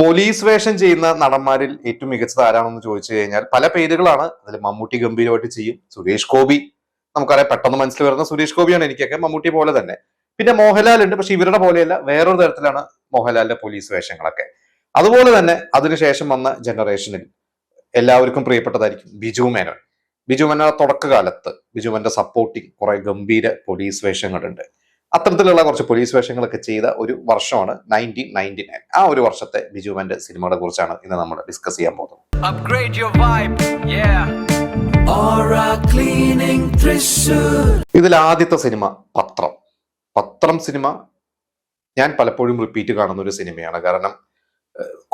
Police വേഷം ചെയ്യുന്ന നടന്മാരിൽ ഏറ്റവും മികച്ചത് ആരാണെന്ന് ചോദിച്ചു കഴിഞ്ഞാൽ പല പേരുകളാണ്. അതിൽ മമ്മൂട്ടി ഗംഭീരമായിട്ട് ചെയ്യും. സുരേഷ് ഗോപി നമുക്കറിയാം, പെട്ടെന്ന് മനസ്സിൽ വരുന്ന സുരേഷ് ഗോപിയാണ് എനിക്കൊക്കെ. മമ്മൂട്ടി പോലെ തന്നെ. പിന്നെ മോഹൻലാൽ ഉണ്ട്, പക്ഷെ ഇവരുടെ പോലെയല്ല, വേറൊരു തരത്തിലാണ് മോഹൻലാലിന്റെ പോലീസ് വേഷങ്ങളൊക്കെ. അതുപോലെ തന്നെ അതിനുശേഷം വന്ന ജനറേഷനിൽ എല്ലാവർക്കും പ്രിയപ്പെട്ടതായിരിക്കും ബിജു മേനോൻ. ബിജു മേനോൻ തുടക്കകാലത്ത് ബിജുമേന്റെ സപ്പോർട്ടിങ് കുറെ ഗംഭീര പോലീസ് വേഷങ്ങളുണ്ട്. അത്തരത്തിലുള്ള കുറച്ച് പോലീസ് വേഷങ്ങളൊക്കെ ചെയ്ത ഒരു വർഷമാണ് 1999. ആ ഒരു വർഷത്തെ ബിജുമേന്റെ സിനിമകളെ കുറിച്ചാണ് ഇന്ന് നമ്മൾ ഡിസ്കസ് ചെയ്യാൻ പോകുന്നത്. ഇതിൽ ആദ്യത്തെ സിനിമ പത്രം. പത്രം സിനിമ ഞാൻ പലപ്പോഴും റിപ്പീറ്റ് കാണുന്ന ഒരു സിനിമയാണ്. കാരണം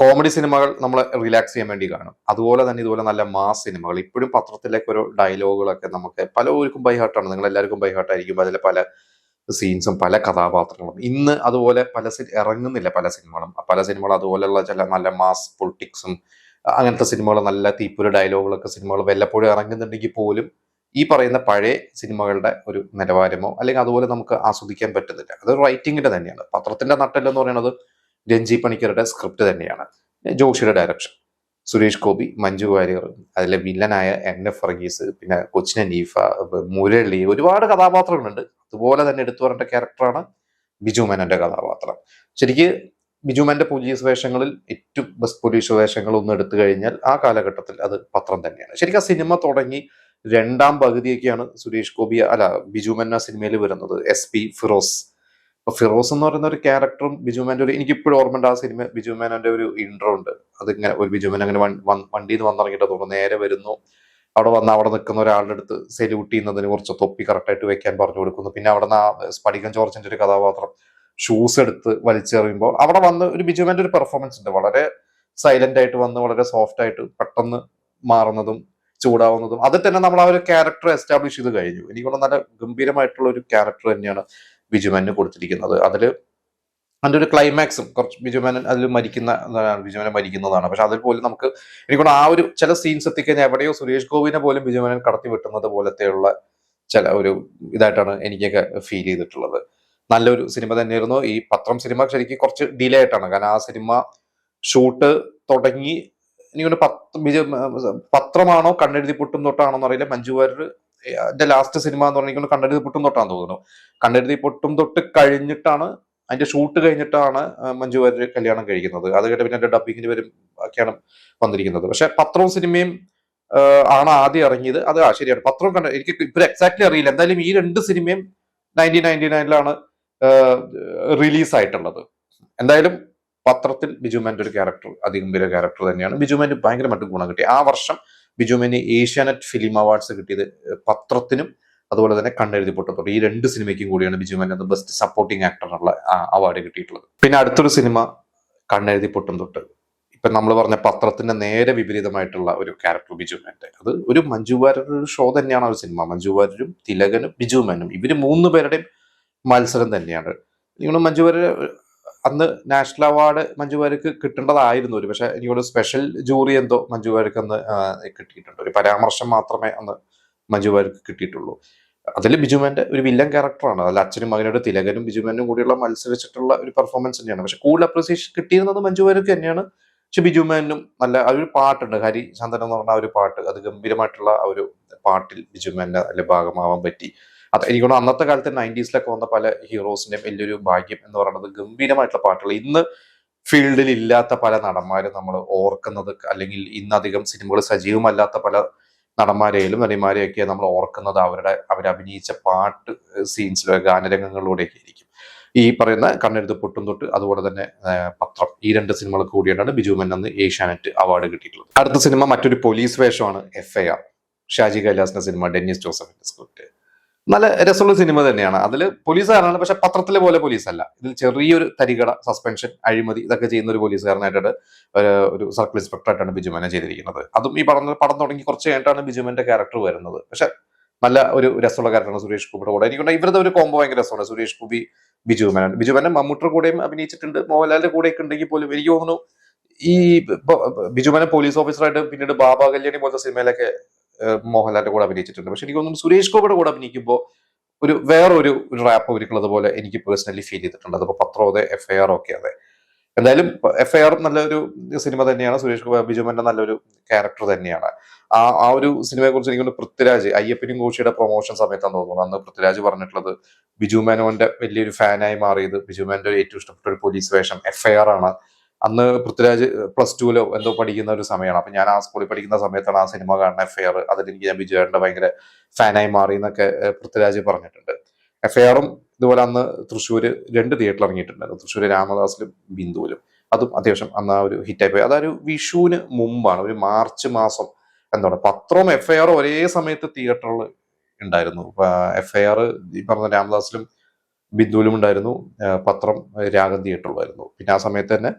കോമഡി സിനിമകൾ നമ്മൾ റിലാക്സ് ചെയ്യാൻ വേണ്ടി കാണും. അതുപോലെ തന്നെ ഇതുപോലെ നല്ല മാസ് സിനിമകൾ ഇപ്പോഴും പത്രത്തിലേക്ക് ഒരു ഡയലോഗുകളൊക്കെ നമുക്ക് പലർക്കും ബൈഹാർട്ടാണ്. നിങ്ങൾ എല്ലാവർക്കും ബൈഹാർട്ടായിരിക്കും. അതിൽ പല സീൻസും പല കഥാപാത്രങ്ങളും ഇന്ന് അതുപോലെ ഇറങ്ങുന്നില്ല. പല സിനിമകളും അതുപോലെയുള്ള ചില നല്ല മാസ് പൊളിറ്റിക്സും അങ്ങനത്തെ സിനിമകൾ, നല്ല തീപ്പൊരു ഡയലോഗുകളൊക്കെ സിനിമകൾ വല്ലപ്പോഴും ഇറങ്ങുന്നുണ്ടെങ്കിൽ പോലും ഈ പറയുന്ന പഴയ സിനിമകളുടെ ഒരു നിലവാരമോ അല്ലെങ്കിൽ അതുപോലെ നമുക്ക് ആസ്വദിക്കാൻ പറ്റുന്നില്ല. അത് റൈറ്റിങ്ങിന്റെ തന്നെയാണ്. പത്രത്തിന്റെ നട്ടെല്ലെന്ന് പറയുന്നത് രഞ്ജി പണിക്കരുടെ സ്ക്രിപ്റ്റ് തന്നെയാണ്, ജോഷിയുടെ ഡയറക്ഷൻ, സുരേഷ് ഗോപി, മഞ്ജു വാര്യർ, അതിലെ വില്ലനായ NF വർഗീസ്, പിന്നെ കൊച്ചിൻ ഹനീഫ, മുരളി, ഒരുപാട് കഥാപാത്രങ്ങളുണ്ട്. അതുപോലെ തന്നെ എടുത്തു പറയേണ്ട ക്യാരക്ടറാണ് ബിജു മേനോന്റെ കഥാപാത്രം. ശരിക്ക് ബിജുമേന്റെ പോലീസ് വേഷങ്ങളിൽ ഏറ്റവും ബെസ്റ്റ് പോലീസ് വേഷങ്ങൾ ഒന്ന് എടുത്തു കഴിഞ്ഞാൽ ആ കാലഘട്ടത്തിൽ അത് പത്രം തന്നെയാണ്. ശരിക്കും ആ സിനിമ തുടങ്ങി രണ്ടാം പകുതിയൊക്കെയാണ് സുരേഷ് ഗോപി ബിജുമേൻ ആ സിനിമയിൽ വരുന്നത്. SP ഫിറോസ്. ഫിറോസ് എന്ന് പറയുന്ന ഒരു ക്യാരക്ടറും ബിജുമേന്റെ ഒരു, എനിക്കിപ്പോഴും ഓർമ്മയുണ്ട് ആ സിനിമ, ബിജുമേനോന്റെ ഒരു ഇൻട്രോ ഉണ്ട്. അതിങ്ങനെ ഒരു ബിജുമേൻ അങ്ങനെ വണ്ടിയിൽ നിന്ന് വന്നിറങ്ങിയിട്ട് തോന്നുന്നു, നേരെ വരുന്നു, അവിടെ നിൽക്കുന്ന ഒരാളുടെ അടുത്ത് സെല്യൂട്ട് ചെയ്യുന്നതിന് കുറച്ച് തൊപ്പി കറക്റ്റായിട്ട് വെക്കാൻ പറഞ്ഞു കൊടുക്കുന്നു. പിന്നെ അവിടെ നിന്ന് ആ സ്പടികൻ ജോർജിന്റെ ഒരു കഥാപാത്രം ഷൂസ് എടുത്ത് വലിച്ചെറിയുമ്പോൾ അവിടെ വന്ന് ഒരു ബിജുമേന്റെ ഒരു പെർഫോമൻസ് ഉണ്ട്. വളരെ സൈലന്റ് ആയിട്ട് വന്ന് വളരെ സോഫ്റ്റ് ആയിട്ട് പെട്ടെന്ന് മാറുന്നതും ചൂടാവുന്നതും അതിൽ തന്നെ നമ്മൾ ആ ഒരു ക്യാരക്ടർ എസ്റ്റാബ്ലിഷ് ചെയ്ത് കഴിഞ്ഞു. എനിക്കൊന്ന് നല്ല ഗംഭീരമായിട്ടുള്ള ഒരു ക്യാരക്ടർ തന്നെയാണ് ബിജുമേന് കൊടുത്തിരിക്കുന്നത്. അതിന്റെ ഒരു ക്ലൈമാക്സും കുറച്ച് ബിജുമേനൻ അതിൽ ബിജുമേനൻ മരിക്കുന്നതാണ്. പക്ഷെ അതിൽ പോലും നമുക്ക് എനിക്കൊണ്ട് ആ ഒരു ചില സീൻസ് എത്തിക്കഴിഞ്ഞാൽ എവിടെയോ സുരേഷ് ഗോപിനെ പോലും ബിജുമേനൻ കടത്തി വെട്ടുന്നത് പോലത്തെയുള്ള ചില ഒരു ഇതായിട്ടാണ് എനിക്കൊക്കെ ഫീൽ ചെയ്തിട്ടുള്ളത്. നല്ലൊരു സിനിമ തന്നെയായിരുന്നു. ഈ പത്രം സിനിമ ശരിക്കും കുറച്ച് ഡിലേ ആയിട്ടാണ്, കാരണം ആ സിനിമ ഷൂട്ട് തുടങ്ങി എനിക്കൊന്ന് പത്രമാണോ കണ്ണെഴുതി പൊട്ടും തൊട്ടാണോ എന്നറിയില്ല. മഞ്ജു വാര്യരുടെ ലാസ്റ്റ് സിനിമ എന്ന് പറഞ്ഞിരിക്കുന്നത് കണ്ണെഴുതി പൊട്ടും തൊട്ടാന്ന് തോന്നുന്നു. കണ്ണെഴുതി പൊട്ടും തൊട്ട് കഴിഞ്ഞിട്ടാണ്, അതിന്റെ ഷൂട്ട് കഴിഞ്ഞിട്ടാണ് മഞ്ജു വാര്യർ കല്യാണം കഴിക്കുന്നത്. അത് കഴിഞ്ഞ് പിന്നെ എന്റെ ഡബിങ്ങിന് വരും ഒക്കെയാണ് വന്നിരിക്കുന്നത്. പക്ഷെ പത്രവും സിനിമയും ആണ് ആദ്യം ഇറങ്ങിയത്. അത് ശരിയാണ്, പത്രവും എനിക്ക് ഇപ്പൊ എക്സാക്ട്ലി അറിയില്ല. എന്തായാലും ഈ രണ്ട് സിനിമയും 1999 റിലീസ് ആയിട്ടുള്ളത്. എന്തായാലും പത്രത്തിൽ ബിജുമേന്റെ ഒരു ക്യാരക്ടർ അതിഗംഭീര ക്യാരക്ടർ തന്നെയാണ്. ബിജുമേന് ഭയങ്കരമായിട്ട് ഗുണം കിട്ടി. ആ വർഷം ബിജുമേന് ഏഷ്യാനെറ്റ് ഫിലിം അവാർഡ്സ് കിട്ടിയത് പത്രത്തിനും അതുപോലെ തന്നെ കണ്ണെഴുതി പൊട്ടത്തോട്ട്, ഈ രണ്ട് സിനിമയ്ക്കും കൂടിയാണ് ബിജുമേന് ബെസ്റ്റ് സപ്പോർട്ടിംഗ് ആക്ടറിനുള്ള അവാർഡ് കിട്ടിയിട്ടുള്ളത്. പിന്നെ അടുത്തൊരു സിനിമ കണ്ണെഴുതി പൊട്ടും തൊട്ട്. ഇപ്പൊ നമ്മൾ പറഞ്ഞ പത്രത്തിന്റെ നേരെ വിപരീതമായിട്ടുള്ള ഒരു ക്യാരക്ടർ ബിജുമേന്റെ. അത് ഒരു മഞ്ജു വാര്യരുടെ ഷോ തന്നെയാണ് ആ ഒരു സിനിമ. മഞ്ജു വാര്യരും തിലകനും ബിജുമേനും ഇവര് മൂന്ന് പേരുടെയും മത്സരം തന്നെയാണ്. എനിക്കൊന്ന് മഞ്ജു വാര്യർ അന്ന് നാഷണൽ അവാർഡ് മഞ്ജു വാര്യർക്ക് കിട്ടേണ്ടതായിരുന്നു. ഒരു പക്ഷെ എനിക്കൊരു സ്പെഷ്യൽ ജൂറി എന്തോ മഞ്ജു വാര്യർക്ക് അന്ന് കിട്ടിയിട്ടുണ്ട്. ഒരു പരാമർശം മാത്രമേ അന്ന് മഞ്ജു വാര്യർക്ക് കിട്ടിയിട്ടുള്ളൂ. അതിൽ ബിജുമേന്റെ ഒരു വില്ലൻ ക്യാരക്ടറാണ്. അതിൽ അച്ഛനും മകനോട് തിലകനും ബിജുമേനും കൂടിയുള്ള മത്സരിച്ചിട്ടുള്ള ഒരു പെർഫോമൻസ് തന്നെയാണ്. പക്ഷെ കൂടുതൽ അപ്രീസിയേഷൻ കിട്ടിയിരുന്നത് മഞ്ജു വാര്യർക്ക് തന്നെയാണ്. പക്ഷെ ബിജുമേനും നല്ല ഒരു പാട്ടുണ്ട്, ഹരി ചന്ദൻ എന്ന് പറഞ്ഞ ആ ഒരു പാട്ട്, അത് ഗംഭീരമായിട്ടുള്ള ആ ഒരു പാട്ടിൽ ബിജുമേന്റെ നല്ല ഭാഗമാവാൻ പറ്റി. അത് എനിക്കൊന്ന് അന്നത്തെ കാലത്ത് 90s വന്ന പല ഹീറോസിന്റെയും വലിയൊരു ഭാഗ്യം എന്ന് പറയുന്നത് ഗംഭീരമായിട്ടുള്ള പാട്ടുകൾ. ഇന്ന് ഫീൽഡിൽ ഇല്ലാത്ത പല നടന്മാരും നമ്മൾ ഓർക്കുന്നത്, അല്ലെങ്കിൽ ഇന്നധികം സിനിമകൾ സജീവമല്ലാത്ത പല നടന്മാരെയും നടിമാരെയൊക്കെ നമ്മൾ ഓർക്കുന്നത് അവരഭിനയിച്ച പാട്ട് സീൻസിലോ ഗാനരംഗങ്ങളിലൂടെയൊക്കെ ആയിരിക്കും. ഈ പറയുന്ന കണ്ണെഴുതി പൊട്ടും തൊട്ട് അതുപോലെ തന്നെ പത്രം, ഈ രണ്ട് സിനിമകൾ കൂടിയാണ് ബിജുമേൻ അന്ന് ഏഷ്യാനെറ്റ് അവാർഡ് കിട്ടിയിട്ടുള്ളത്. അടുത്ത സിനിമ മറ്റൊരു പോലീസ് വേഷമാണ് FIR. ഷാജി കൈലാസിന്റെ സിനിമ, ഡെന്നിസ് ജോസഫിന്റെ സ്ക്രിപ്റ്റ്. നല്ല രസമുള്ള സിനിമ തന്നെയാണ്. അതിൽ പോലീസുകാരനാണ്, പക്ഷെ പത്രത്തിലെ പോലെ പോലീസല്ല. ഇതിൽ ചെറിയൊരു തരികട, സസ്പെൻഷൻ, അഴിമതി ഇതൊക്കെ ചെയ്യുന്ന ഒരു പോലീസുകാരനായിട്ട് ഒരു സർക്കിൾ ഇൻസ്പെക്ടറായിട്ടാണ് ബിജുമേനെ ചെയ്തിരിക്കുന്നത്. അതും ഈ പടം തുടങ്ങി കുറച്ച് കഴിഞ്ഞിട്ടാണ് ബിജുമേന്റെ ക്യാരക്ടർ വരുന്നത്. പക്ഷെ നല്ല ഒരു രസമുള്ള ക്യാരക്ടറാണ് സുരേഷ് ഗോപിയുടെ കൂടെ. എനിക്കുണ്ട് ഇവരുടെ ഒരു കോംബോ ഭയങ്കര രസമാണ്. സുരേഷ് ഗോപി ബിജുമേനൻ മമ്മൂട്ടിയുടെ കൂടെയും അഭിനയിച്ചിട്ടുണ്ട്, മോഹൻലാലിന്റെ കൂടെയൊക്കെ ഉണ്ടെങ്കിൽ പോലും എനിക്ക് തോന്നുന്നു ഈ ബിജുമേനൻ പോലീസ് ഓഫീസറായിട്ട് പിന്നീട് ബാബ കല്യാണി പോലത്തെ സിനിമയിലൊക്കെ മോഹൻലാലിന്റെ കൂടെ അഭിനയിച്ചിട്ടുണ്ട്. പക്ഷെ എനിക്ക് തോന്നുന്നു സുരേഷ് ഗോപിയുടെ കൂടെ അഭിനയിക്കുമ്പോൾ ഒരു വേറൊരു റാപ്പ് ഒരുക്കുന്നത് പോലെ എനിക്ക് പേഴ്സണലി ഫീൽ ചെയ്തിട്ടുണ്ട്. അതിപ്പോ പത്രം അതെ, FIR ഒക്കെ അതെ. എന്തായാലും FIR നല്ലൊരു സിനിമ തന്നെയാണ്. സുരേഷ് ഗോപി ബിജുമേന്റെ നല്ലൊരു ക്യാരക്ടർ തന്നെയാണ്. ആ ഒരു സിനിമയെ കുറിച്ച് എനിക്കൊന്ന് പൃഥ്വിരാജ് അയ്യപ്പനും കോശിയുടെ പ്രൊമോഷൻ സമയത്താണ് തോന്നുന്നു അന്ന് പൃഥ്വിരാജ് പറഞ്ഞിട്ടുള്ളത് ബിജു മേനോന്റെ വലിയൊരു ഫാനായി മാറിയത് ബിജു മേനോന്റെ ഏറ്റവും ഇഷ്ടപ്പെട്ട ഒരു പോലീസ് വേഷം FIR ആണ്. അന്ന് പൃഥ്വിരാജ് +2 എന്തോ പഠിക്കുന്ന ഒരു സമയമാണ്. അപ്പൊ ഞാൻ ആ സ്കൂളിൽ പഠിക്കുന്ന സമയത്താണ് ആ സിനിമ കാണുന്ന FIR. അതിലെനിക്ക് ഞാൻ ബിജുവേട്ടന്റെ ഭയങ്കര ഫാനായി മാറി എന്നൊക്കെ പൃഥ്വിരാജ് പറഞ്ഞിട്ടുണ്ട്. FIR ഇതുപോലെ അന്ന് തൃശ്ശൂര് 2 തിയേറ്ററിൽ ഇറങ്ങിയിട്ടുണ്ടായിരുന്നു. തൃശ്ശൂര് രാമദാസിലും ബിന്ദുവിലും. അതും അത്യാവശ്യം അന്ന് ആ ഒരു ഹിറ്റായി പോയി. അതൊരു വിഷുവിന് മുമ്പാണ്, ഒരു മാർച്ച് മാസം. എന്താണ് പത്രവും FIR ഒരേ സമയത്ത് തിയേറ്ററിൽ ഉണ്ടായിരുന്നു. FIR ഈ പറഞ്ഞ രാമദാസിലും ബിന്ദുവിലും ഉണ്ടായിരുന്നു. പത്രം രാഗം തിയേറ്ററിലായിരുന്നു. പിന്നെ ആ സമയത്ത് തന്നെ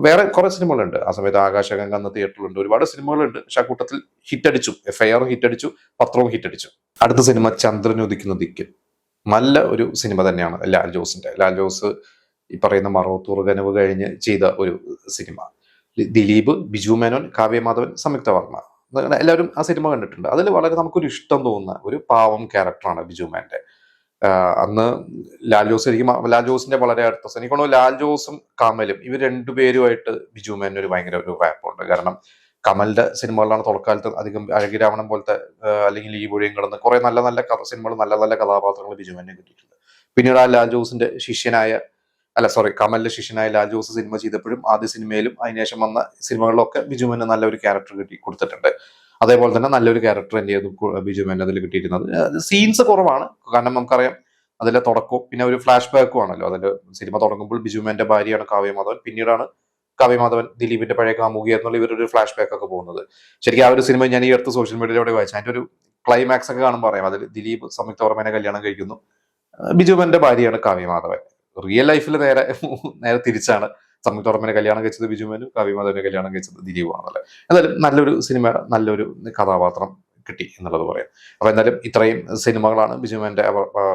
വേറെ കുറെ സിനിമകളുണ്ട്. ആ സമയത്ത് ആകാശഗംഗ എന്ന തിയേറ്ററിലുണ്ട്. ഒരുപാട് സിനിമകളുണ്ട്. പക്ഷെ ആ കൂട്ടത്തിൽ ഹിറ്റടിച്ചു. FIR ഹിറ്റടിച്ചു, പത്രവും ഹിറ്റടിച്ചു. അടുത്ത സിനിമ ചന്ദ്രൻ ഉദിക്കുന്ന ദിക്കിൽ. നല്ല ഒരു സിനിമ തന്നെയാണ് ലാൽ ജോസിന്റെ. ലാൽ ജോസ് ഈ പറയുന്ന മറവത്തൂർ കനവ് കഴിഞ്ഞ് ചെയ്ത ഒരു സിനിമ. ദിലീപ്, ബിജു മേനോൻ, കാവ്യമാധവൻ, സംയുക്ത വർമ്മ, എല്ലാവരും ആ സിനിമ കണ്ടിട്ടുണ്ട്. അതിൽ വളരെ നമുക്കൊരു ഇഷ്ടം തോന്നുന്ന ഒരു പാവം ക്യാരക്ടറാണ് ബിജു മേന്റെ. അന്ന് ലാൽ ജോസ് ശരിക്കും ലാൽ ജോസിന്റെ വളരെ അടുത്ത എനിക്കാണോ ലാൽ ജോസും കമലും ഇവർ രണ്ടുപേരുമായിട്ട് ബിജു മേനു ഒരു ഭയങ്കര ഒരു റാപ്പുണ്ട്. കാരണം കമലിന്റെ സിനിമകളിലാണ് തുടക്കാലത്ത് അധികം അഴകിരാവണം പോലത്തെ അല്ലെങ്കിൽ ഈ വഴിയും കിടന്ന് കുറെ നല്ല നല്ല സിനിമകൾ, നല്ല നല്ല കഥാപാത്രങ്ങൾ ബിജു മേനെ കിട്ടിയിട്ടുണ്ട്. പിന്നീട് ആ ലാൽ ജോസിന്റെ ശിഷ്യനായ കമലിന്റെ ശിഷ്യനായ ലാൽ ജോസ് സിനിമ ചെയ്തപ്പോഴും ആദ്യ സിനിമയിലും അതിനുശേഷം വന്ന സിനിമകളിലൊക്കെ ബിജു മേനു നല്ലൊരു ക്യാരക്ടർ കൊടുത്തിട്ടുണ്ട്. അതേപോലെ തന്നെ നല്ലൊരു ക്യാരക്ടർ തന്നെയായിരുന്നു ബിജു മേനു അതിൽ കിട്ടിയിരുന്നത്. സീൻസ് കുറവാണ്, കാരണം നമുക്കറിയാം അതിലെ തുടക്കവും പിന്നെ ഒരു ഫ്ലാഷ് ബാക്കും ആണല്ലോ. അതിന്റെ സിനിമ തുടങ്ങുമ്പോൾ ബിജുമേന്റെ ഭാര്യയാണ് കാവ്യമാധവൻ, പിന്നീടാണ് കാവ്യമാധവൻ ദിലീപിന്റെ പഴയ കാമുകി എന്നുള്ള ഇവരൊരു ഫ്ലാഷ് ബാക്ക് ഒക്കെ പോകുന്നത്. ശരിക്കും ആ ഒരു സിനിമ ഞാൻ ഈ അടുത്ത് സോഷ്യൽ മീഡിയയിലൂടെ വായിച്ചു. അതിന്റെ ഒരു ക്ലൈമാക്സ് ഒക്കെ കാണുമ്പോൾ പറയാം, അതിൽ ദിലീപ് സംയുക്ത വർമ്മേനെ കല്യാണം കഴിക്കുന്നു, ബിജുമേന്റെ ഭാര്യയാണ് കാവ്യമാധവൻ. റിയൽ ലൈഫിൽ നേരെ തിരിച്ചാണ്. സംയുക്ത വർമ്മേനെ കല്യാണം കഴിച്ചത് ബിജുമേനും, കാവ്യമാധവനെ കല്യാണം കഴിച്ചത് ദിലീപുമാണല്ലേ. എന്തായാലും നല്ലൊരു സിനിമ, നല്ലൊരു കഥാപാത്രം കിട്ടി എന്നുള്ളത് പറയാം. അപ്പൊ എന്തായാലും ഇത്രയും സിനിമകളാണ് ബിജുമേന്റെ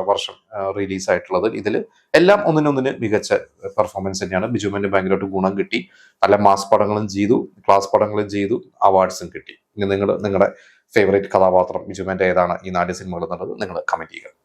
വർഷം റിലീസായിട്ടുള്ളത്. ഇതിൽ എല്ലാം ഒന്നിനൊന്നിന് മികച്ച പെർഫോമൻസ് തന്നെയാണ്. ബിജുമേന്റെ ഭയങ്കരമായിട്ട് ഗുണം കിട്ടി. നല്ല മാസ് പടങ്ങളും ചെയ്തു, ക്ലാസ് പടങ്ങളും ചെയ്തു, അവാർഡ്സും കിട്ടി. ഇനി നിങ്ങളുടെ ഫേവറേറ്റ് കഥാപാത്രം ബിജുമേന്റെ ഏതാണ് ഈ നാല് സിനിമകൾ എന്നുള്ളത് നിങ്ങൾ കമന്റ് ചെയ്യുക.